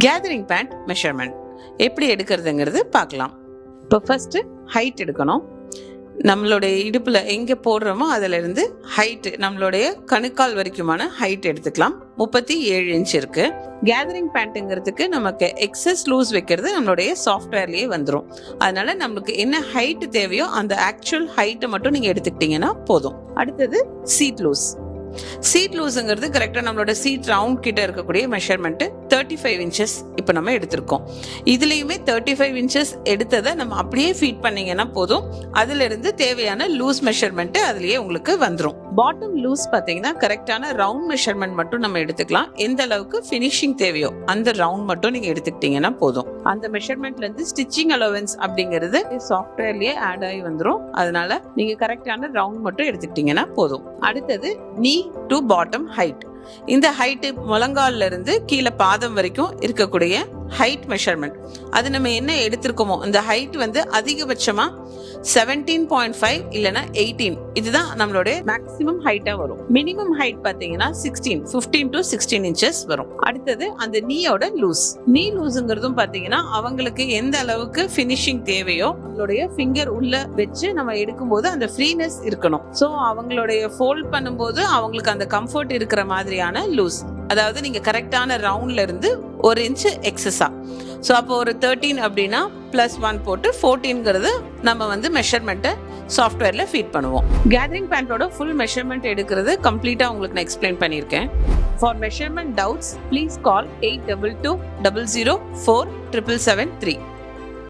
Gathering pant measurement எப்படி எடுக்கிறதுங்கிறது பார்க்கலாம். இப்போ ஃபர்ஸ்ட் ஹைட் எடுக்கணும். நம்மளுடைய இடுப்பில் எங்கே போடுறோமோ அதிலிருந்து ஹைட்டு நம்மளுடைய கணுக்கால் வரைக்குமான ஹைட் எடுத்துக்கலாம். 37 இன்ச் இருக்கு. கேதரிங் பேண்ட்டுங்கிறதுக்கு நமக்கு எக்ஸஸ் லூஸ் வைக்கிறது நம்மளுடைய சாஃப்ட்வேர்லேயே வந்துடும். அதனால நம்மளுக்கு என்ன ஹைட் தேவையோ அந்த ஆக்சுவல் ஹைட்டை மட்டும் நீங்கள் எடுத்துக்கிட்டீங்கன்னா போதும். அடுத்தது சீட் லூஸ். சீட் லூஸுங்கிறது கரெக்டாக நம்மளோட சீட் ரவுண்ட் கிட்ட இருக்கக்கூடிய மெஷர்மெண்ட்டு 35 இன்ச்சஸ் இப்போ நம்ம எடுத்திருக்கோம். இதுலேயுமே 35 இன்ச்சஸ் எடுத்ததை நம்ம அப்படியே ஃபீட் பண்ணிங்கன்னா போதும். அதிலிருந்து தேவையான லூஸ் மெஷர்மெண்ட்டு அதுலேயே உங்களுக்கு வந்துடும். பாட்டம் லூஸ் பார்த்தீங்கன்னா கரெக்டான ரவுண்ட் மெஷர்மெண்ட் மட்டும் நம்ம எடுத்துக்கலாம். எந்த அளவுக்கு ஃபினிஷிங் தேவையோ அந்த ரவுண்ட் மட்டும் நீங்கள் எடுத்துக்கிட்டீங்கன்னா போதும். அந்த மெஷர்மெண்ட்லேருந்து ஸ்டிச்சிங் அலோவன்ஸ் அப்படிங்கிறது சாஃப்ட்வேர்லேயே ஆட் ஆகி வந்துடும். அதனால நீங்கள் கரெக்டான ரவுண்ட் மட்டும் எடுத்துக்கிட்டீங்கன்னா போதும். அடுத்தது நீ டு பாட்டம் ஹைட். இந்த ஹைட்டு முழங்கால்ல இருந்து கீழே பாதம் வரைக்கும் இருக்கக்கூடிய ஹைட் மெஷர்மெண்ட். அது நம்ம என்ன எடுத்திருக்கோமோ அந்த ஹைட் வந்து அதிகபட்சமா 17.5 இல்லைன்னா 18. இதுதான் நம்மளுடைய மேக்ஸிமம் ஹைட்டா வரும். மினிமம் ஹைட் பார்த்தீங்கன்னா 15 to 16 இன்ச்சஸ் வரும். அடுத்தது அந்த நீயோட லூஸ். நீ லூஸுங்கிறதும் பார்த்தீங்கன்னா அவங்களுக்கு எந்த அளவுக்கு ஃபினிஷிங் தேவையோ அவங்களுடைய ஃபிங்கர் உள்ள வச்சு நம்ம எடுக்கும்போது அந்த ஃப்ரீனஸ் இருக்கணும். ஸோ அவங்களுடைய ஃபோல்ட் பண்ணும்போது அவங்களுக்கு அந்த கம்ஃபர்ட் இருக்கிற மாதிரியான லூஸ். அதாவது நீங்க கரெக்டான ரவுண்ட்ல இருந்து 1 இன்ச் எக்ஸஸா. ஸோ அப்போ ஒரு 13 அப்படின்னா +1 போட்டு 14ங்கிறது நம்ம வந்து மெஷர்மெண்ட்டை சாஃப்ட்வேர்ல ஃபீட் பண்ணுவோம். கேதரிங் பேண்டோட ஃபுல் மெஷர்மெண்ட் எடுக்கிறது கம்ப்ளீட்டா உங்களுக்கு நான் எக்ஸ்பிளைன் பண்ணியிருக்கேன். For measurement doubts please call 8220047773.